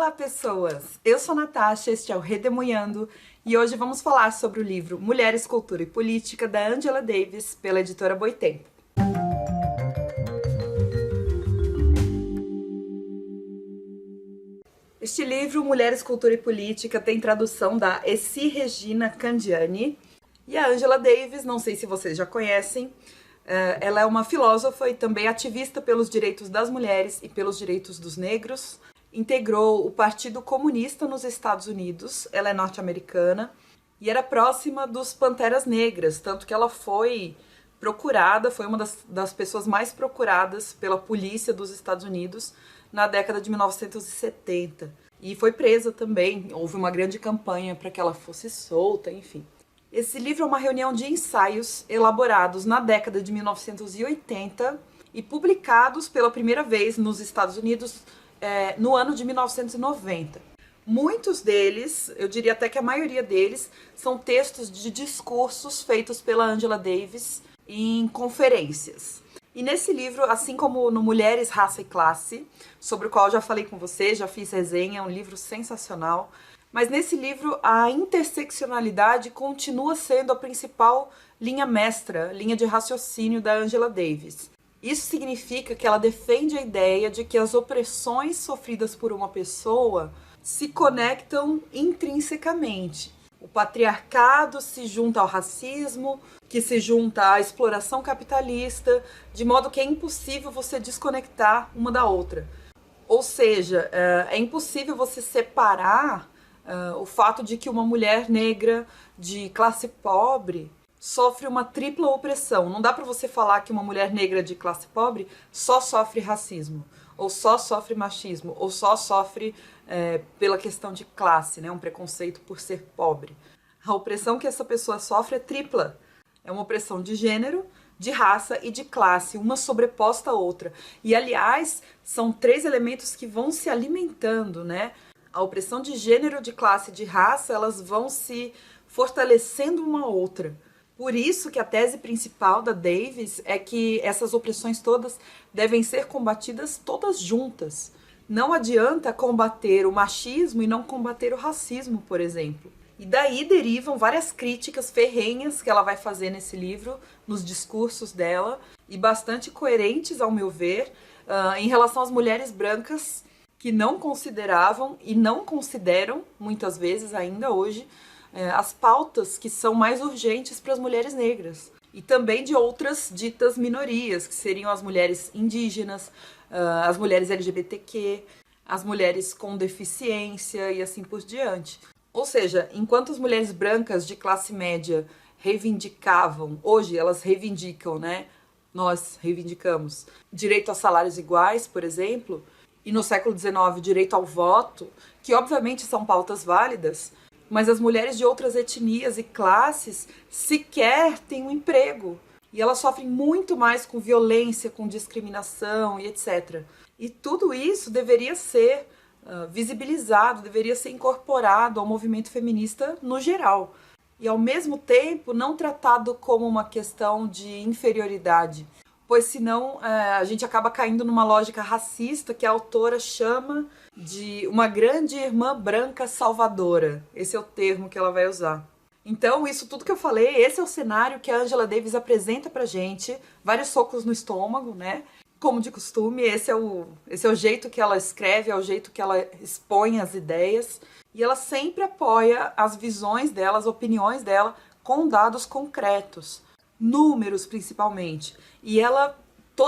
Olá, pessoas! Eu sou a Natasha, este é o Redemoinhando e hoje vamos falar sobre o livro Mulheres, Cultura e Política, da Angela Davis, pela editora Boitempo. Este livro, Mulheres, Cultura e Política, tem tradução da Essi Regina Candiani e a Angela Davis, não sei se vocês já conhecem, ela é uma filósofa e também ativista pelos direitos das mulheres e pelos direitos dos negros. Integrou o Partido Comunista nos Estados Unidos, ela é norte-americana, e era próxima dos Panteras Negras, tanto que ela foi procurada, foi uma das pessoas mais procuradas pela polícia dos Estados Unidos na década de 1970. E foi presa também, houve uma grande campanha para que ela fosse solta, enfim. Esse livro é uma reunião de ensaios elaborados na década de 1980 e publicados pela primeira vez nos Estados Unidos no ano de 1990. Muitos deles, eu diria até que a maioria deles, são textos de discursos feitos pela Angela Davis em conferências. E nesse livro, assim como no Mulheres, Raça e Classe, sobre o qual eu já falei com você, já fiz resenha, é um livro sensacional, mas nesse livro a interseccionalidade continua sendo a principal linha mestra, linha de raciocínio da Angela Davis. Isso significa que ela defende a ideia de que as opressões sofridas por uma pessoa se conectam intrinsecamente. O patriarcado se junta ao racismo, que se junta à exploração capitalista, de modo que é impossível você desconectar uma da outra. Ou seja, é impossível você separar o fato de que uma mulher negra de classe pobre sofre uma tripla opressão. Não dá para você falar que uma mulher negra de classe pobre só sofre racismo, ou só sofre machismo, ou só sofre pela questão de classe, né? Um preconceito por ser pobre. A opressão que essa pessoa sofre é tripla. É uma opressão de gênero, de raça e de classe, uma sobreposta à outra. E, aliás, são três elementos que vão se alimentando, né? A opressão de gênero, de classe e de raça, elas vão se fortalecendo uma à outra. Por isso que a tese principal da Davis é que essas opressões todas devem ser combatidas todas juntas. Não adianta combater o machismo e não combater o racismo, por exemplo. E daí derivam várias críticas ferrenhas que ela vai fazer nesse livro, nos discursos dela, e bastante coerentes, ao meu ver, em relação às mulheres brancas que não consideravam e não consideram, muitas vezes ainda hoje, as pautas que são mais urgentes para as mulheres negras. E também de outras ditas minorias, que seriam as mulheres indígenas, as mulheres LGBTQ, as mulheres com deficiência e assim por diante. Ou seja, enquanto as mulheres brancas de classe média reivindicavam, hoje elas reivindicam, né? Nós reivindicamos direito a salários iguais, por exemplo, e no século XIX direito ao voto, que obviamente são pautas válidas, mas as mulheres de outras etnias e classes sequer têm um emprego. E elas sofrem muito mais com violência, com discriminação e etc. E tudo isso deveria ser visibilizado, deveria ser incorporado ao movimento feminista no geral. E ao mesmo tempo não tratado como uma questão de inferioridade, pois senão a gente acaba caindo numa lógica racista que a autora chama de uma grande irmã branca salvadora. Esse é o termo que ela vai usar. Então, isso tudo que eu falei, esse é o cenário que a Angela Davis apresenta pra gente, vários socos no estômago, né? Como de costume, esse é o jeito que ela escreve, é o jeito que ela expõe as ideias, e ela sempre apoia as visões dela, as opiniões dela, com dados concretos. Números, principalmente. E ela,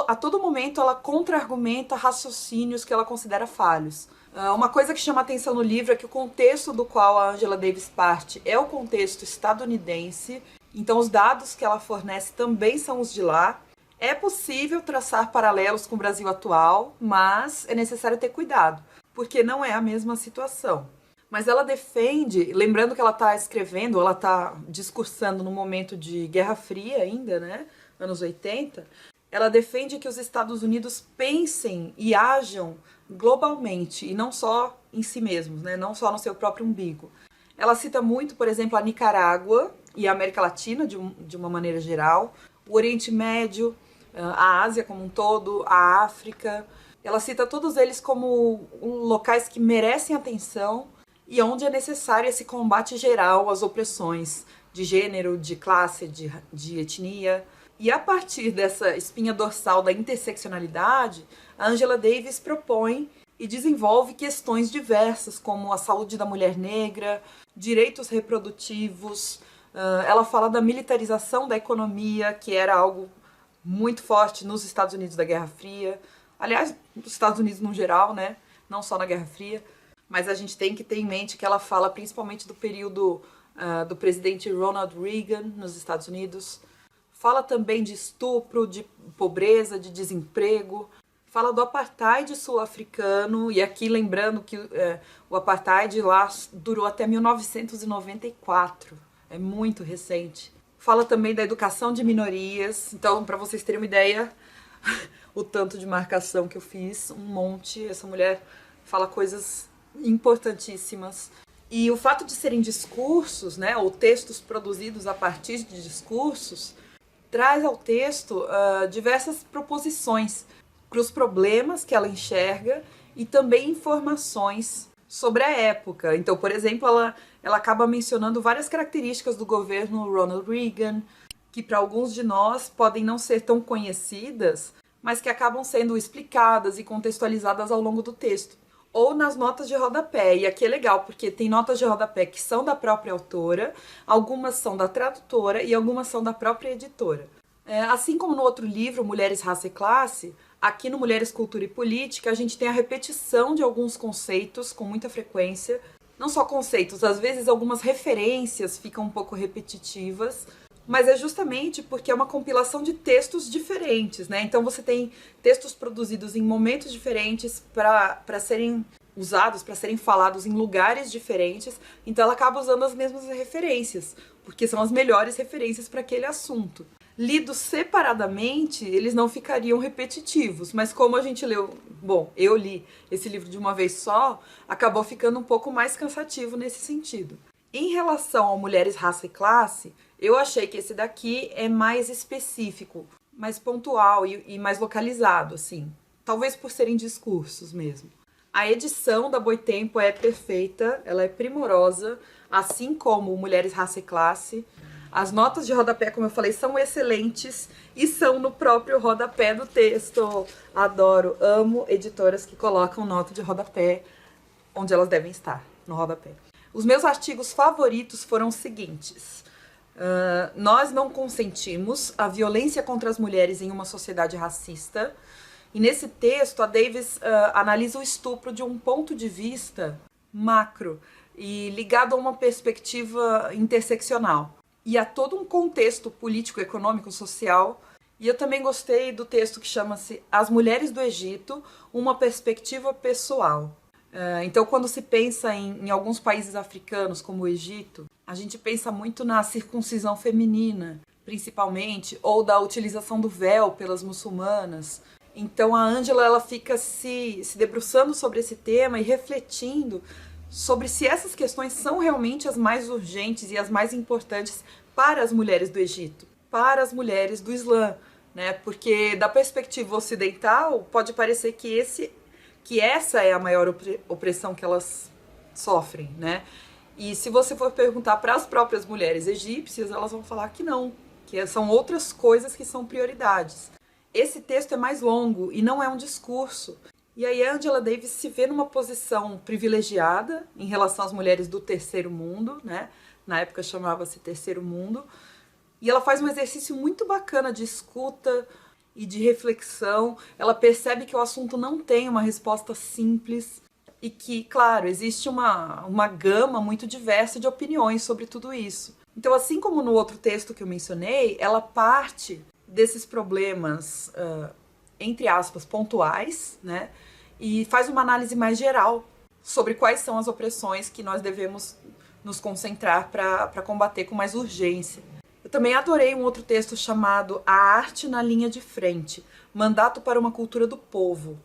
a todo momento, ela contra-argumenta raciocínios que ela considera falhos. Uma coisa que chama atenção no livro é que o contexto do qual a Angela Davis parte é o contexto estadunidense, então os dados que ela fornece também são os de lá. É possível traçar paralelos com o Brasil atual, mas é necessário ter cuidado, porque não é a mesma situação. Mas ela defende, lembrando que ela está escrevendo, ela está discursando no momento de Guerra Fria ainda, né, anos 80, ela defende que os Estados Unidos pensem e ajam globalmente, e não só em si mesmos, né, não só no seu próprio umbigo. Ela cita muito, por exemplo, a Nicarágua e a América Latina, de uma maneira geral, o Oriente Médio, a Ásia como um todo, a África. Ela cita todos eles como locais que merecem atenção e onde é necessário esse combate geral às opressões de gênero, de classe, de etnia. E a partir dessa espinha dorsal da interseccionalidade, a Angela Davis propõe e desenvolve questões diversas, como a saúde da mulher negra, direitos reprodutivos. Ela fala da militarização da economia, que era algo muito forte nos Estados Unidos da Guerra Fria. Aliás, nos Estados Unidos no geral, né? Não só na Guerra Fria. Mas a gente tem que ter em mente que ela fala principalmente do período do presidente Ronald Reagan nos Estados Unidos. Fala também de estupro, de pobreza, de desemprego. Fala do apartheid sul-africano. E aqui lembrando que o apartheid lá durou até 1994. É muito recente. Fala também da educação de minorias. Então, para vocês terem uma ideia, o tanto de marcação que eu fiz, um monte. Essa mulher fala coisas importantíssimas. E o fato de serem discursos, né, ou textos produzidos a partir de discursos, traz ao texto diversas proposições para os problemas que ela enxerga e também informações sobre a época. Então, por exemplo, ela acaba mencionando várias características do governo Ronald Reagan, que para alguns de nós podem não ser tão conhecidas, mas que acabam sendo explicadas e contextualizadas ao longo do texto. Ou nas notas de rodapé. E aqui é legal, porque tem notas de rodapé que são da própria autora, algumas são da tradutora e algumas são da própria editora. Assim como no outro livro, Mulheres, Raça e Classe, aqui no Mulheres, Cultura e Política, a gente tem a repetição de alguns conceitos com muita frequência. Não só conceitos, às vezes algumas referências ficam um pouco repetitivas, mas é justamente porque é uma compilação de textos diferentes, né? Então você tem textos produzidos em momentos diferentes para serem usados, para serem falados em lugares diferentes, então ela acaba usando as mesmas referências, porque são as melhores referências para aquele assunto. Lidos separadamente, eles não ficariam repetitivos, mas como a gente leu, bom, eu li esse livro de uma vez só, acabou ficando um pouco mais cansativo nesse sentido. Em relação ao Mulheres, Raça e Classe, eu achei que esse daqui é mais específico, mais pontual e mais localizado, assim. Talvez por serem discursos mesmo. A edição da Boitempo é perfeita, ela é primorosa, assim como Mulheres, Raça e Classe. As notas de rodapé, como eu falei, são excelentes e são no próprio rodapé do texto. Adoro, amo editoras que colocam nota de rodapé onde elas devem estar, no rodapé. Os meus artigos favoritos foram os seguintes. Nós não consentimos a violência contra as mulheres em uma sociedade racista. E nesse texto, a Davis analisa o estupro de um ponto de vista macro e ligado a uma perspectiva interseccional. E a todo um contexto político, econômico, social. E eu também gostei do texto que chama-se As Mulheres do Egito, uma perspectiva pessoal. Então, quando se pensa em alguns países africanos, como o Egito, a gente pensa muito na circuncisão feminina, principalmente, ou da utilização do véu pelas muçulmanas. Então, a Angela ela fica se debruçando sobre esse tema e refletindo sobre se essas questões são realmente as mais urgentes e as mais importantes para as mulheres do Egito, para as mulheres do Islã, né? Porque da perspectiva ocidental pode parecer que essa é a maior opressão que elas sofrem, né? E se você for perguntar para as próprias mulheres egípcias, elas vão falar que não, que são outras coisas que são prioridades. Esse texto é mais longo e não é um discurso. E aí a Angela Davis se vê numa posição privilegiada em relação às mulheres do terceiro mundo, né? Na época chamava-se terceiro mundo. E ela faz um exercício muito bacana de escuta e de reflexão. Ela percebe que o assunto não tem uma resposta simples e que, claro, existe uma gama muito diversa de opiniões sobre tudo isso. Então, assim como no outro texto que eu mencionei, ela parte desses problemas, entre aspas, pontuais, né? E faz uma análise mais geral sobre quais são as opressões que nós devemos nos concentrar para combater com mais urgência. Eu também adorei um outro texto chamado A Arte na Linha de Frente, Mandato para uma Cultura do Povo.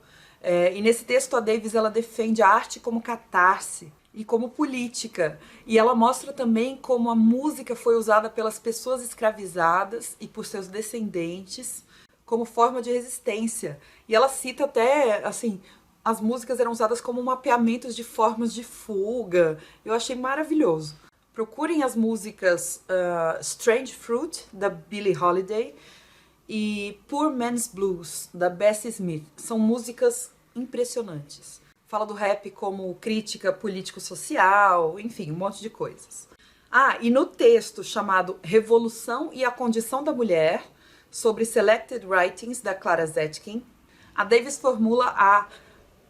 E nesse texto a Davis ela defende a arte como catarse e como política. E ela mostra também como a música foi usada pelas pessoas escravizadas e por seus descendentes como forma de resistência. E ela cita até, assim, as músicas eram usadas como mapeamentos de formas de fuga. Eu achei maravilhoso. Procurem as músicas Strange Fruit, da Billie Holiday, e Poor Man's Blues, da Bessie Smith. São músicas impressionantes. Fala do rap como crítica político-social, enfim, um monte de coisas. Ah, e no texto chamado Revolução e a Condição da Mulher, sobre Selected Writings, da Clara Zetkin, a Davis formula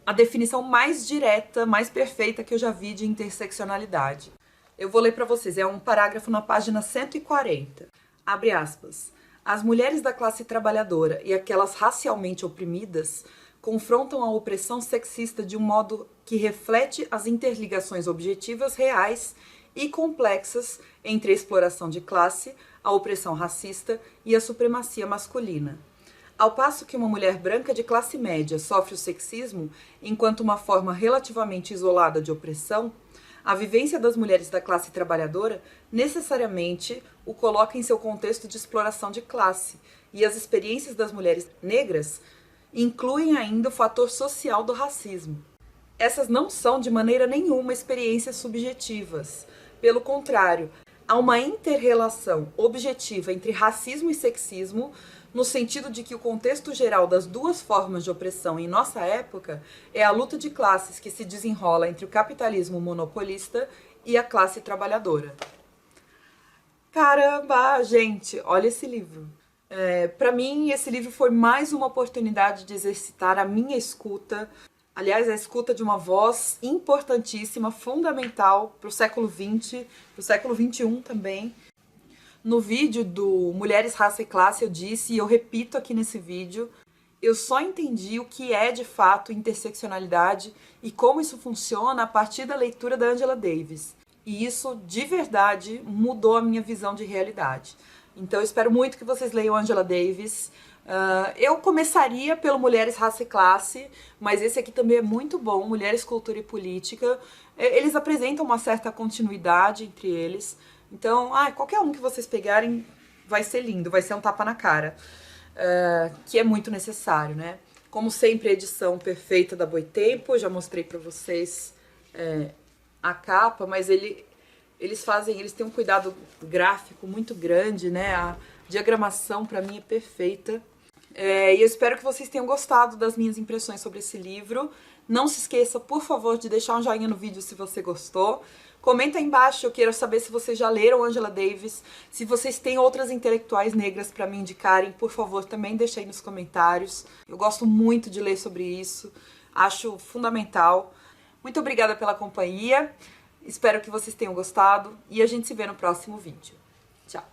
a definição mais direta, mais perfeita que eu já vi de interseccionalidade. Eu vou ler para vocês, é um parágrafo na página 140. Abre aspas. As mulheres da classe trabalhadora e aquelas racialmente oprimidas confrontam a opressão sexista de um modo que reflete as interligações objetivas reais e complexas entre a exploração de classe, a opressão racista e a supremacia masculina. Ao passo que uma mulher branca de classe média sofre o sexismo enquanto uma forma relativamente isolada de opressão, a vivência das mulheres da classe trabalhadora necessariamente o coloca em seu contexto de exploração de classe, e as experiências das mulheres negras incluem ainda o fator social do racismo. Essas não são de maneira nenhuma experiências subjetivas. Pelo contrário, há uma inter-relação objetiva entre racismo e sexismo, no sentido de que o contexto geral das duas formas de opressão em nossa época é a luta de classes que se desenrola entre o capitalismo monopolista e a classe trabalhadora. Caramba, gente, olha esse livro. Para mim, esse livro foi mais uma oportunidade de exercitar a minha escuta. Aliás, a escuta de uma voz importantíssima, fundamental para o século XX, para o século XXI também. No vídeo do Mulheres, Raça e Classe eu disse, e eu repito aqui nesse vídeo, eu só entendi o que é de fato interseccionalidade e como isso funciona a partir da leitura da Angela Davis. E isso, de verdade, mudou a minha visão de realidade. Então eu espero muito que vocês leiam Angela Davis. Eu começaria pelo Mulheres, Raça e Classe, mas esse aqui também é muito bom, Mulheres, Cultura e Política. Eles apresentam uma certa continuidade entre eles. Então, qualquer um que vocês pegarem vai ser lindo, vai ser um tapa na cara, que é muito necessário, né? Como sempre, a edição perfeita da Boitempo, já mostrei pra vocês a capa, mas eles têm um cuidado gráfico muito grande, né? A diagramação pra mim é perfeita. E eu espero que vocês tenham gostado das minhas impressões sobre esse livro. Não se esqueça, por favor, de deixar um joinha no vídeo se você gostou. Comenta aí embaixo, eu quero saber se vocês já leram Angela Davis. Se vocês têm outras intelectuais negras para me indicarem, por favor, também deixa aí nos comentários. Eu gosto muito de ler sobre isso, acho fundamental. Muito obrigada pela companhia, espero que vocês tenham gostado e a gente se vê no próximo vídeo. Tchau!